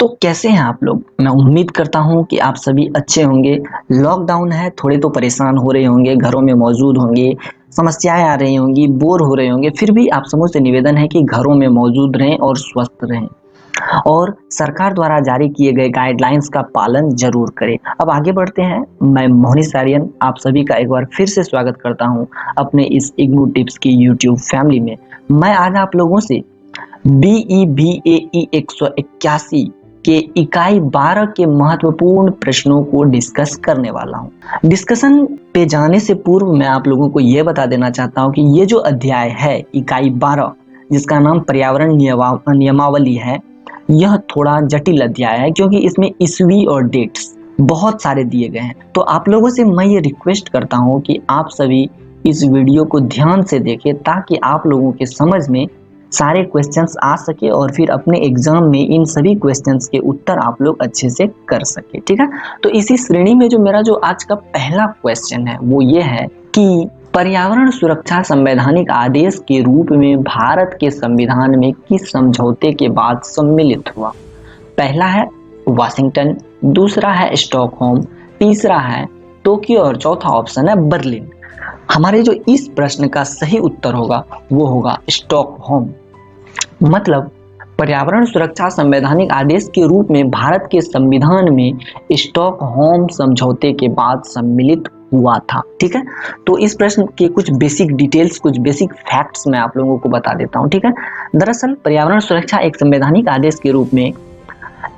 तो कैसे हैं आप लोग? मैं उम्मीद करता हूं कि आप सभी अच्छे होंगे। लॉकडाउन है, थोड़े तो परेशान हो रहे होंगे, घरों में मौजूद होंगे, समस्याएं आ रही होंगी, बोर हो रहे होंगे। फिर भी आप समूह से निवेदन है कि घरों में मौजूद रहें और स्वस्थ रहें और सरकार द्वारा जारी किए गए गाइडलाइंस का पालन जरूर करें। अब आगे बढ़ते हैं। मैं मोहनिश आर्यन आप सभी का एक बार फिर से स्वागत करता हूं अपने इस इग्नू टिप्स की यूट्यूब फैमिली में। मैं आज आप लोगों से BEBAE 181 के इकाई 12 के महत्वपूर्ण प्रश्नों को डिस्कस करने वाला हूं। डिस्कशन पे जाने से पूर्व मैं आप लोगों को यह बता देना चाहता हूं कि ये जो अध्याय है इकाई 12 जिसका नाम पर्यावरण नियमावली है, यह थोड़ा जटिल अध्याय है क्योंकि इसमें ईस्वी और डेट्स बहुत सारे दिए गए हैं। तो आप लोगों से मैं ये रिक्वेस्ट करता हूं कि आप सभी इस वीडियो को ध्यान से देखें ताकि आप लोगों के समझ में सारे क्वेश्चंस आ सके और फिर अपने एग्जाम में इन सभी क्वेश्चंस के उत्तर आप लोग अच्छे से कर सके। ठीक है, तो इसी श्रेणी में जो मेरा जो आज का पहला क्वेश्चन है वो ये है कि पर्यावरण सुरक्षा संवैधानिक आदेश के रूप में भारत के संविधान में किस समझौते के बाद सम्मिलित हुआ? पहला है वाशिंगटन, दूसरा है स्टॉकहोम, तीसरा है टोक्यो और चौथा ऑप्शन है बर्लिन। हमारे जो इस प्रश्न का सही उत्तर होगा वो होगा स्टॉकहोम। मतलब पर्यावरण सुरक्षा संवैधानिक आदेश के रूप में भारत के संविधान में स्टॉकहोम समझौते के बाद सम्मिलित हुआ था। ठीक है, तो इस प्रश्न के कुछ बेसिक डिटेल्स, कुछ बेसिक फैक्ट्स मैं आप लोगों को बता देता हूं। ठीक है, दरअसल पर्यावरण सुरक्षा एक संवैधानिक आदेश के रूप में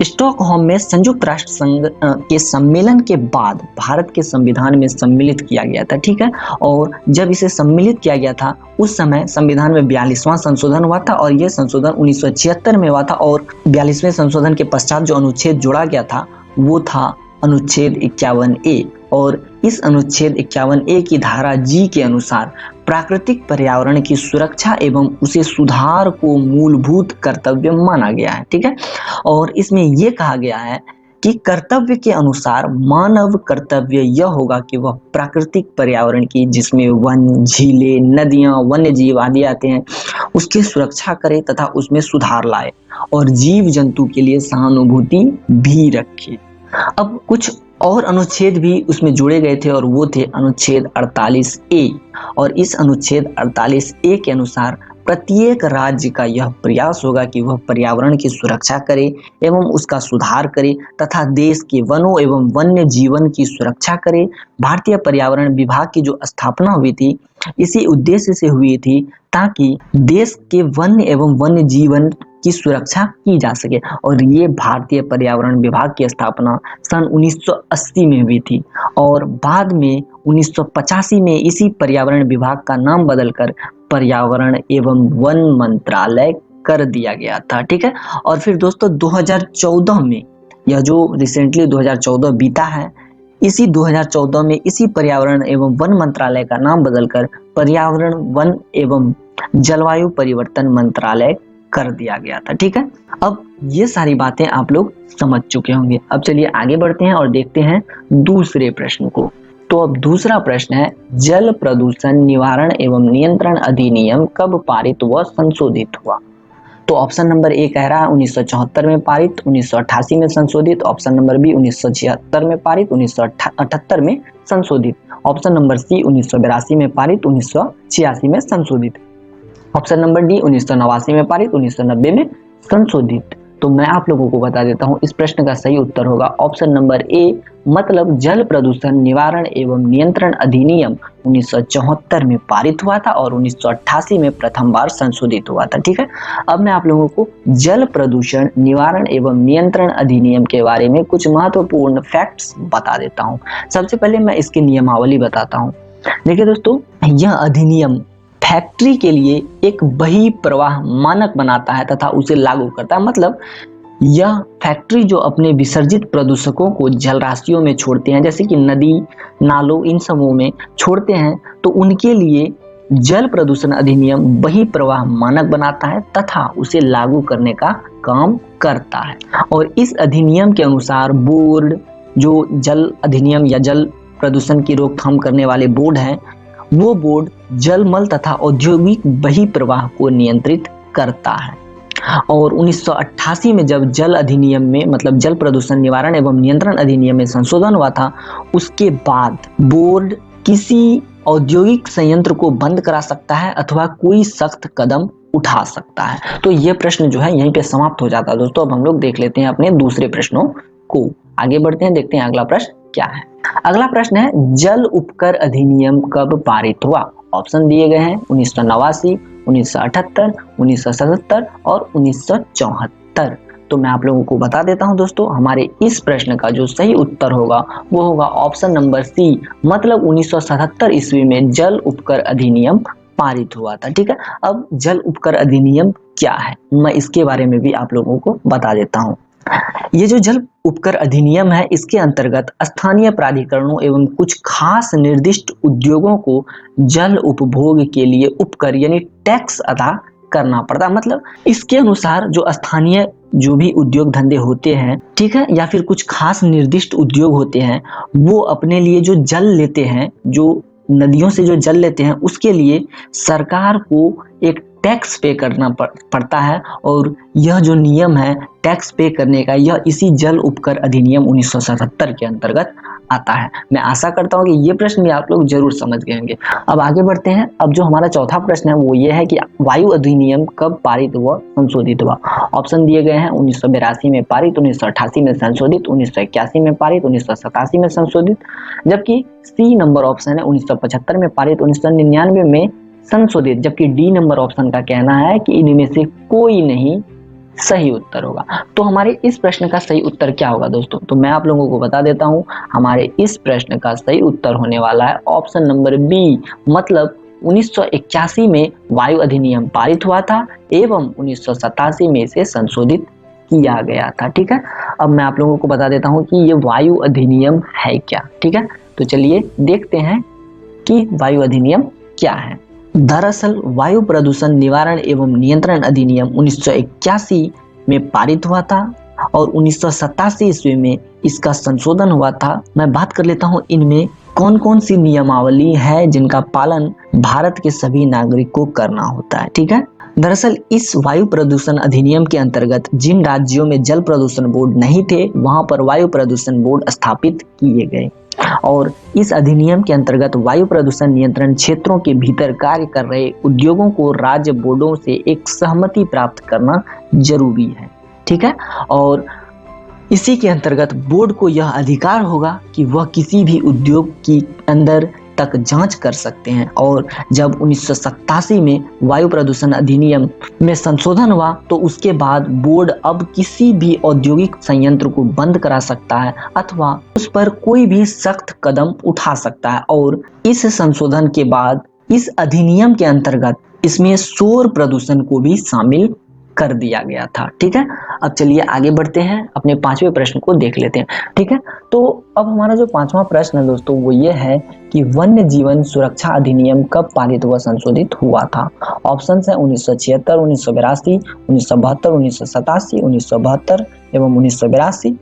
स्टॉकहोम में संयुक्त राष्ट्र संघ के सम्मेलन के बाद भारत के संविधान में सम्मिलित किया गया था। ठीक है, और जब इसे सम्मिलित किया गया था उस समय संविधान में 42वां संशोधन हुआ था और यह संशोधन 1976 में हुआ था और 42वें संशोधन के पश्चात जो अनुच्छेद जोड़ा गया था वो था अनुच्छेद 51A और इस अनुच्छेद 51A की धारा G के अनुसार प्राकृतिक पर्यावरण की सुरक्षा एवं उसे सुधार को मूलभूत कर्तव्य माना गया है। ठीक है, और इसमें यह कहा गया है कि कर्तव्य के अनुसार मानव कर्तव्य यह होगा कि वह प्राकृतिक पर्यावरण की, जिसमें वन, झीलें, नदियां, वन्य जीव आदि आते हैं, उसकी सुरक्षा करे तथा उसमें सुधार लाए और जीव जंतु के लिए सहानुभूति भी रखे। अब कुछ और अनुच्छेद भी उसमें जोड़े गए थे और वो थे अनुच्छेद 48A और इस अनुच्छेद 48A के अनुसार प्रत्येक राज्य का यह प्रयास होगा कि वह पर्यावरण की सुरक्षा करे एवं उसका सुधार करे तथा देश के वनों एवं वन्य जीवन की सुरक्षा करे। भारतीय पर्यावरण विभाग की जो स्थापना हुई थी इसी उद्देश्य से हुई थी ताकि देश के वन्य एवं वन्य जीवन की सुरक्षा की जा सके और ये भारतीय पर्यावरण विभाग की स्थापना सन 1980 में हुई थी और बाद में 1985 में इसी पर्यावरण विभाग का नाम बदलकर पर्यावरण एवं वन मंत्रालय कर दिया गया था। ठीक है, और फिर दोस्तों 2014 में, यह जो रिसेंटली 2014 बीता है, इसी 2014 में इसी पर्यावरण एवं वन मंत्रालय का नाम बदलकर पर्यावरण, वन एवं जलवायु परिवर्तन मंत्रालय कर दिया गया था। ठीक है, अब ये सारी बातें आप लोग समझ चुके होंगे। अब चलिए आगे बढ़ते हैं और देखते हैं दूसरे प्रश्न को। तो अब दूसरा प्रश्न है, जल प्रदूषण निवारण एवं नियंत्रण अधिनियम कब पारित व संशोधित हुआ? तो ऑप्शन नंबर ए कह रहा है 1974 में पारित, 1988 में संशोधित। ऑप्शन नंबर बी 1976 में पारित, 1978 में संशोधित। ऑप्शन नंबर सी 1982 में पारित, 1986 में संशोधित। ऑप्शन नंबर डी 1989 में पारित, 1990 में संशोधित। तो मैं आप लोगों को बता देता हूं, इस प्रश्न का सही उत्तर होगा ऑप्शन नंबर ए, मतलब जल प्रदूषण निवारण एवं नियंत्रण अधिनियम 1974 में पारित हुआ था और 1988 में प्रथम बार संशोधित हुआ था। ठीक है, अब मैं आप लोगों को जल प्रदूषण निवारण एवं नियंत्रण अधिनियम के बारे में कुछ महत्वपूर्ण फैक्ट्स बता देता हूँ। सबसे पहले मैं इसकी नियमावली बताता हूँ। देखिए दोस्तों, यह अधिनियम फैक्ट्री के लिए एक बही प्रवाह मानक बनाता है तथा उसे लागू करता है। मतलब यह फैक्ट्री जो अपने विसर्जित प्रदूषकों को जलराशियों में छोड़ते हैं, जैसे कि नदी, नालों, इन समूह में छोड़ते हैं, तो उनके लिए जल प्रदूषण अधिनियम बही प्रवाह मानक बनाता है तथा उसे लागू करने का काम करता है। और इस अधिनियम के अनुसार बोर्ड, जो जल अधिनियम या जल प्रदूषण की रोकथाम करने वाले बोर्ड हैं, वो बोर्ड जलमल तथा औद्योगिक बही प्रवाह को नियंत्रित करता है। और 1988 में जब जल अधिनियम में मतलब जल प्रदूषण निवारण एवं नियंत्रण अधिनियम में संशोधन हुआ था, उसके बाद बोर्ड किसी औद्योगिक संयंत्र को बंद करा सकता है अथवा कोई सख्त कदम उठा सकता है। तो ये प्रश्न जो है यहीं पे समाप्त हो जाता है दोस्तों। अब हम लोग देख लेते हैं अपने दूसरे प्रश्नों को। आगे बढ़ते हैं, देखते हैं अगला प्रश्न क्या है। अगला प्रश्न है, जल उपकर अधिनियम कब पारित हुआ? ऑप्शन दिए गए हैं 1989, 1978, 1977 और 1974। तो मैं आप लोगों को बता देता हूं दोस्तों, हमारे इस प्रश्न का जो सही उत्तर होगा वो होगा ऑप्शन नंबर सी, मतलब 1977 ईस्वी में जल उपकर अधिनियम पारित हुआ था। ठीक है, अब जल उपकर अधिनियम क्या है मैं इसके बारे में भी आप लोगों को बता देता हूँ। ये जो जल उपकर अधिनियम है, इसके अंतर्गत स्थानीय प्राधिकरणों एवं कुछ खास निर्दिष्ट उद्योगों को जल उपभोग के लिए उपकर यानी टैक्स अदा करना पड़ता। मतलब इसके अनुसार जो स्थानीय जो भी उद्योग धंधे होते हैं, ठीक है, या फिर कुछ खास निर्दिष्ट उद्योग होते हैं, वो अपने लिए जो जल लेते हैं, जो नदियों से जो जल लेते हैं, उसके लिए सरकार को एक टैक्स पे करना पड़ता है। और यह जो नियम है टैक्स पे करने का, यह इसी जल उपकर अधिनियम 1977 के अंतर्गत आता है। मैं आशा करता हूँ कि ये प्रश्न भी आप लोग जरूर समझ गए होंगे। अब आगे बढ़ते हैं। अब जो हमारा चौथा प्रश्न है वो ये है कि वायु अधिनियम कब पारित हुआ, संशोधित हुआ? ऑप्शन दिए गए हैं 1982 में पारित, 1988 में संशोधित, 1981 में पारित, 1987 में संशोधित, जबकि सी नंबर ऑप्शन है 1975 में पारित, 1999 में संशोधित, जबकि डी नंबर ऑप्शन का कहना है कि इनमें से कोई नहीं सही उत्तर होगा। तो हमारे इस प्रश्न का सही उत्तर क्या होगा दोस्तों? तो मैं आप लोगों को बता देता हूं, हमारे इस प्रश्न का सही उत्तर होने वाला है ऑप्शन नंबर बी, मतलब 1981 में वायु अधिनियम पारित हुआ था एवं 1987 में इसे संशोधित किया गया था। ठीक है, अब मैं आप लोगों को बता देता हूं कि ये वायु अधिनियम है क्या। ठीक है, तो चलिए देखते हैं कि वायु अधिनियम क्या है। दरअसल वायु प्रदूषण निवारण एवं नियंत्रण अधिनियम 1981 में पारित हुआ था और 1987 ईस्वी में इसका संशोधन हुआ था। मैं बात कर लेता हूं इनमें कौन कौन सी नियमावली है जिनका पालन भारत के सभी नागरिक को करना होता है। ठीक है, दरअसल इस वायु प्रदूषण अधिनियम के अंतर्गत जिन राज्यों में जल प्रदूषण बोर्ड नहीं थे, वहां पर वायु प्रदूषण बोर्ड स्थापित किए गए और इस अधिनियम के अंतर्गत वायु प्रदूषण नियंत्रण क्षेत्रों के भीतर कार्य कर रहे उद्योगों को राज्य बोर्डों से एक सहमति प्राप्त करना जरूरी है। ठीक है, और इसी के अंतर्गत बोर्ड को यह अधिकार होगा कि वह किसी भी उद्योग की अंदर तक जांच कर सकते हैं। और जब 1987 में वायु प्रदूषण अधिनियम में संशोधन हुआ तो उसके बाद बोर्ड अब किसी भी औद्योगिक संयंत्र को बंद करा सकता है अथवा उस पर कोई भी सख्त कदम उठा सकता है। और इस संशोधन के बाद इस अधिनियम के अंतर्गत इसमें शोर प्रदूषण को भी शामिल कर दिया गया था। ठीक है, अब चलिए आगे बढ़ते हैं, अपने पांचवें प्रश्न को देख लेते हैं। ठीक है, तो अब हमारा जो पांचवा प्रश्न है दोस्तों वो ये है कि वन्य जीवन सुरक्षा अधिनियम कब पारित हुआ, संशोधित हुआ था? ऑप्शन है 1976, 1982, 1972, 1987, 1972 एवं 1982।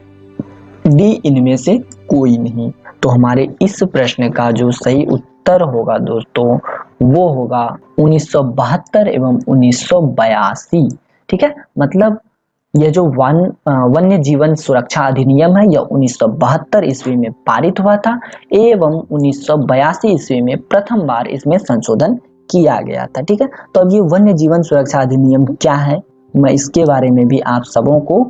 डी इनमें से कोई नहीं। तो हमारे इस प्रश्न का जो सही उत्तर होगा दोस्तों वो होगा 1972 एवं 1982। ठीक है, मतलब यह जो वन्य जीवन सुरक्षा अधिनियम है यह 1972 ईस्वी में पारित हुआ था एवं 1982 ईस्वी में प्रथम बार इसमें संशोधन किया गया था। ठीक है, तो अब ये वन्य जीवन सुरक्षा अधिनियम क्या है मैं इसके बारे में भी आप सबों को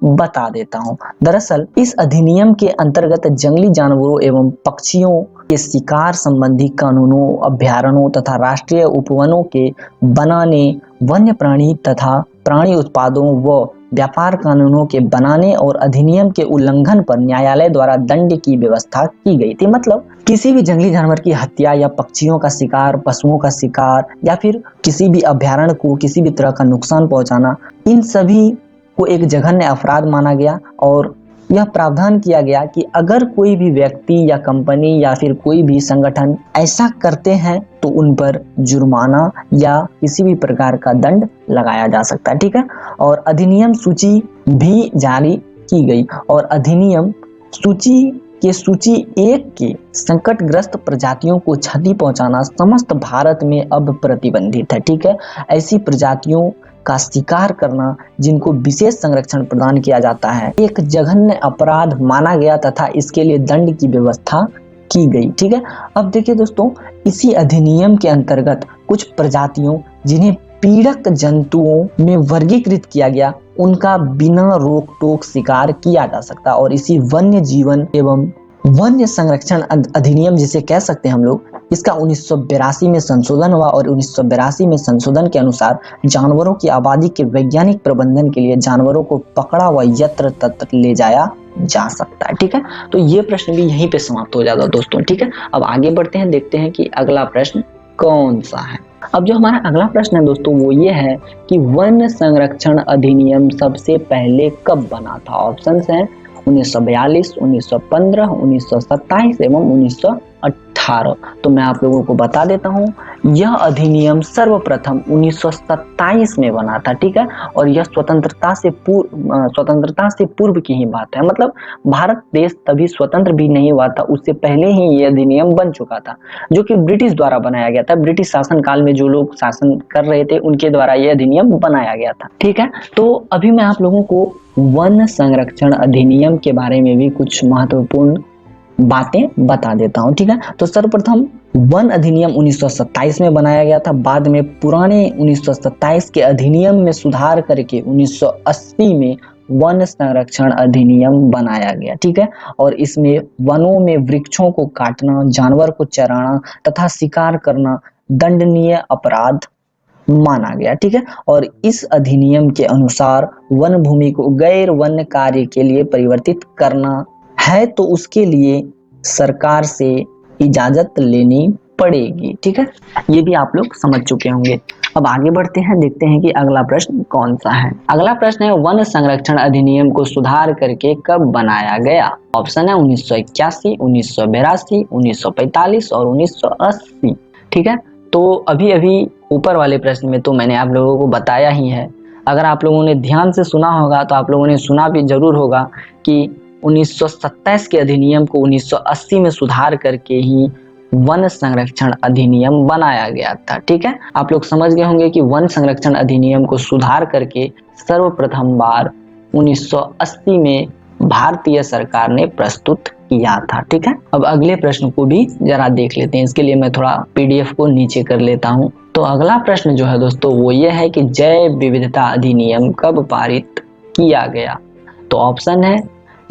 बता देता हूं। दरअसल इस अधिनियम के अंतर्गत जंगली जानवरों एवं पक्षियों के शिकार संबंधी कानूनों, अभयारण्यों तथा राष्ट्रीय उपवनों के बनाने, वन्य प्राणी तथा प्राणी उत्पादों व व्यापार कानूनों के बनाने और अधिनियम के उल्लंघन पर न्यायालय द्वारा दंड की व्यवस्था की गई थी। मतलब किसी भी जंगली जानवर की हत्या या पक्षियों का शिकार, पशुओं का शिकार या फिर किसी भी अभयारण्य को किसी भी तरह का नुकसान पहुंचाना, इन सभी को एक जघन्य अपराध माना गया और यह प्रावधान किया गया कि अगर कोई भी व्यक्ति या कंपनी या फिर कोई भी संगठन ऐसा करते हैं तो उन पर जुर्माना या किसी भी प्रकार का दंड लगाया जा सकता है। ठीक है, और अधिनियम सूची भी जारी की गई और अधिनियम सूची के सूची 1 के संकटग्रस्त प्रजातियों को क्षति पहुंचाना समस्त भारत में अब प्रतिबंधित है। ठीक है, ऐसी प्रजातियों का शिकार करना, जिनको विशेष संरक्षण प्रदान किया जाता है, एक जघन्य अपराध माना गया तथा इसके लिए दंड की व्यवस्था की गई। ठीक है, अब देखिए दोस्तों, इसी अधिनियम के अंतर्गत कुछ प्रजातियों जिन्हें पीड़क जंतुओं में वर्गीकृत किया गया, उनका बिना रोक टोक शिकार किया जा सकता, और इसी वन्य जीवन एवं वन्य संरक्षण अधिनियम जिसे कह सकते हैं हम लोग, इसका 1982 में संशोधन हुआ, और 1982 में संशोधन के अनुसार जानवरों की आबादी के वैज्ञानिक प्रबंधन के लिए जानवरों को पकड़ा व यत्र तत्र ले जाया जा सकता है। ठीक है, तो ये प्रश्न भी यहीं पे समाप्त हो जाता है दोस्तों। ठीक है, अब आगे बढ़ते हैं, देखते हैं कि अगला प्रश्न कौन सा है। अब जो हमारा अगला प्रश्न है दोस्तों वो ये है कि वन्य संरक्षण अधिनियम सबसे पहले कब बना था। ऑप्शंस हैं 1942, 1915, 1927 एवं 1918। तो मैं आप लोगों को बता देता हूँ, यह अधिनियम सर्वप्रथम 1927 में बना था। ठीक है, और यह स्वतंत्रता से पूर्व की ही बात है, मतलब भारत देश तभी स्वतंत्र भी नहीं हुआ था, उससे पहले ही यह अधिनियम बन चुका था, जो कि ब्रिटिश द्वारा बनाया गया था। ब्रिटिश शासन काल में जो लोग शासन कर रहे थे उनके द्वारा यह अधिनियम बनाया गया था। ठीक है, तो अभी मैं आप लोगों को वन संरक्षण अधिनियम के बारे में भी कुछ महत्वपूर्ण बातें बता देता हूं। ठीक है, तो सर्वप्रथम वन अधिनियम 1927 में बनाया गया था। बाद में पुराने 1927 के अधिनियम में सुधार करके 1980 में वन संरक्षण अधिनियम बनाया गया। ठीक है, और इसमें वनों में वृक्षों को काटना, जानवर को चराना तथा शिकार करना दंडनीय अपराध माना गया। ठीक है, और इस अधिनियम के अनुसार वन भूमि को गैर वन कार्य के लिए परिवर्तित करना है तो उसके लिए सरकार से इजाजत लेनी पड़ेगी। ठीक है, ये भी आप लोग समझ चुके होंगे। अब आगे बढ़ते हैं, देखते हैं कि अगला प्रश्न कौन सा है। अगला प्रश्न है, वन संरक्षण अधिनियम को सुधार करके कब बनाया गया। ऑप्शन है 1981, 1982, 1945 और 1980। ठीक है, तो अभी अभी ऊपर वाले प्रश्न में तो मैंने आप लोगों को बताया ही है। अगर आप लोगों ने ध्यान से सुना होगा तो आप लोगों ने सुना भी जरूर होगा कि 1927 के अधिनियम को 1980 में सुधार करके ही वन संरक्षण अधिनियम बनाया गया था। ठीक है, आप लोग समझ गए होंगे कि वन संरक्षण अधिनियम को सुधार करके सर्वप्रथम बार 1980 में भारतीय सरकार ने प्रस्तुत किया था। ठीक है, अब अगले प्रश्न को भी जरा देख लेते हैं। इसके लिए मैं थोड़ा पीडीएफ को नीचे कर लेता हूं। तो अगला प्रश्न जो है दोस्तों वो ये है कि जैव विविधता अधिनियम कब पारित किया गया। तो ऑप्शन है,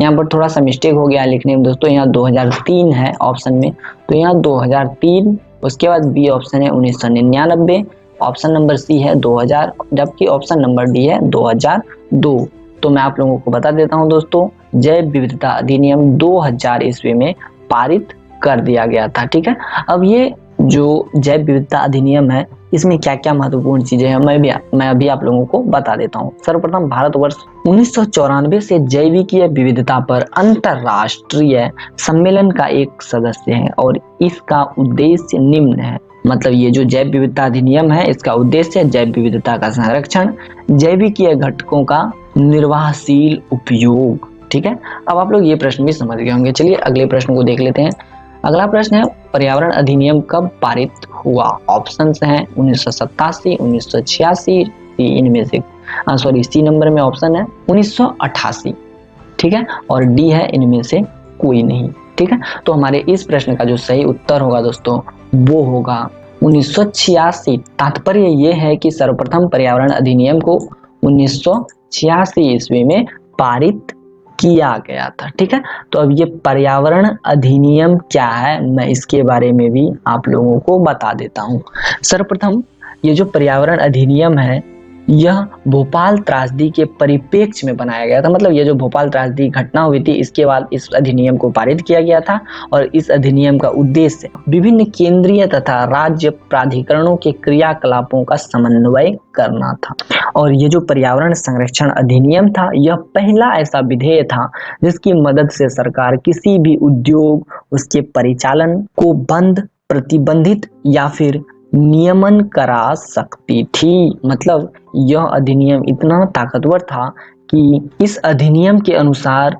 यहाँ पर थोड़ा सा मिस्टेक हो गया लिखने में दोस्तों, यहाँ 2003 है ऑप्शन में, तो यहाँ 2003, उसके बाद बी ऑप्शन है 1999, ऑप्शन नंबर सी है 2000, जबकि ऑप्शन नंबर डी है 2002। तो मैं आप लोगों को बता देता हूं दोस्तों, जैव विविधता अधिनियम 2000 ईस्वी में पारित कर दिया गया था। ठीक है, अब ये जो जैव विविधता अधिनियम है इसमें क्या क्या महत्वपूर्ण चीजें हैं मैं अभी आप लोगों को बता देता हूँ। सर्वप्रथम भारतवर्ष 1994 से जैविकीय विविधता पर अंतरराष्ट्रीय सम्मेलन का एक सदस्य है और इसका उद्देश्य निम्न है। मतलब ये जो जैव विविधता अधिनियम है इसका उद्देश्य जैव विविधता का संरक्षण, जैविकीय घटकों का निर्वाहशील उपयोग। ठीक है, अब आप लोग ये प्रश्न भी समझ गए होंगे। चलिए अगले प्रश्न को देख लेते हैं। अगला प्रश्न है, पर्यावरण अधिनियम कब पारित हुआ। ऑप्शंस हैं 1987, 1986, इनमें से सी नंबर में ऑप्शन है 1988। ठीक है, और डी है इनमें से कोई नहीं। ठीक है, तो हमारे इस प्रश्न का जो सही उत्तर होगा दोस्तों वो होगा 1986। तात्पर्य ये है कि सर्वप्रथम पर्यावरण अधिनियम को 1986 ईस्वी में पारित किया गया था। ठीक है, तो अब ये पर्यावरण अधिनियम क्या है मैं इसके बारे में भी आप लोगों को बता देता हूँ। सर्वप्रथम ये जो पर्यावरण अधिनियम है यह भोपाल त्रासदी के परिप्रेक्ष्य में बनाया गया था। मतलब ये जो भोपाल त्रासदी घटना हुई थी इसके बाद इस अधिनियम को पारित किया गया था और इस अधिनियम का उद्देश्य विभिन्न केंद्रीय तथा राज्य प्राधिकरणों के क्रियाकलापों का समन्वय करना था। और ये जो पर्यावरण संरक्षण अधिनियम था यह पहला ऐसा विधेयक था जिसकी मदद से सरकार किसी भी उद्योग, उसके परिचालन को बंद, प्रतिबंधित या फिर नियमन करा सकती थी। मतलब यह अधिनियम इतना ताकतवर था कि इस अधिनियम के अनुसार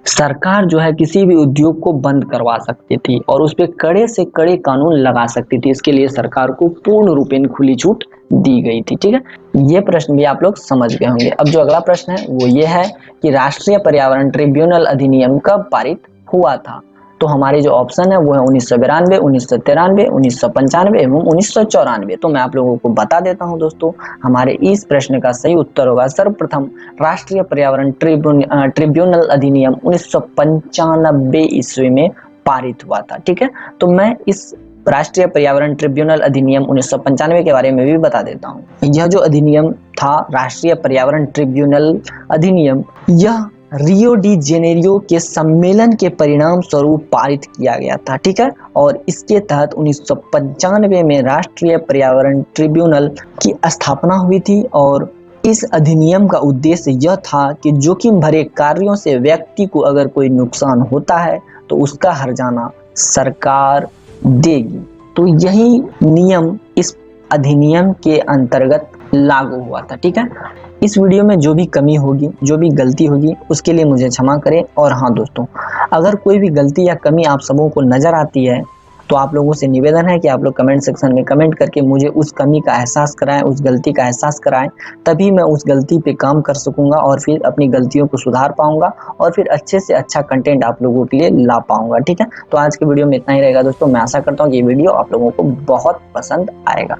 सरकार जो है किसी भी उद्योग को बंद करवा सकती थी और उस पर कड़े से कड़े कानून लगा सकती थी। इसके लिए सरकार को पूर्ण रूपेण खुली छूट दी गई थी। ठीक है, ये प्रश्न भी आप लोग समझ गए होंगे। अब जो अगला प्रश्न है वो ये है कि राष्ट्रीय पर्यावरण ट्रिब्यूनल अधिनियम कब पारित हुआ था? तो हमारे जो ऑप्शन है वो है 1992, 1993, 1995 एवं 1994। तो मैं आप लोगों को बता देता हूं दोस्तों, हमारे इस प्रश्न का सही उत्तर होगा सर्वप्रथम राष्ट्रीय पर्यावरण ट्रिब्यूनल अधिनियम 1995 ईस्वी में पारित हुआ था। ठीक है, तो मैं इस राष्ट्रीय पर्यावरण ट्रिब्यूनल अधिनियम 1995 के बारे में भी बता देता हूँ। यह जो अधिनियम था राष्ट्रीय पर्यावरण ट्रिब्यूनल अधिनियम, यह रियो डी जेनेरियो के सम्मेलन के परिणाम स्वरूप पारित किया गया था। ठीक है, और इसके तहत 1995 में राष्ट्रीय पर्यावरण ट्रिब्यूनल की स्थापना हुई थी और इस अधिनियम का उद्देश्य यह था कि जोखिम भरे कार्यों से व्यक्ति को अगर कोई नुकसान होता है तो उसका हर्जाना सरकार देगी। तो यही नियम इस अधिनियम के अंतर्गत लागू हुआ था। ठीक है, इस वीडियो में जो भी कमी होगी, जो भी गलती होगी, उसके लिए मुझे क्षमा करें। और हाँ दोस्तों, अगर कोई भी गलती या कमी आप सबों को नजर आती है तो आप लोगों से निवेदन है कि आप लोग कमेंट सेक्शन में कमेंट करके मुझे उस कमी का एहसास कराएं, उस गलती का एहसास कराएं, तभी मैं उस गलती पे काम कर सकूंगा और फिर अपनी गलतियों को सुधार पाऊंगा और फिर अच्छे से अच्छा कंटेंट आप लोगों के लिए ला पाऊंगा। ठीक है, तो आज के वीडियो में इतना ही रहेगा दोस्तों। मैं आशा करता हूँ कि ये वीडियो आप लोगों को बहुत पसंद आएगा।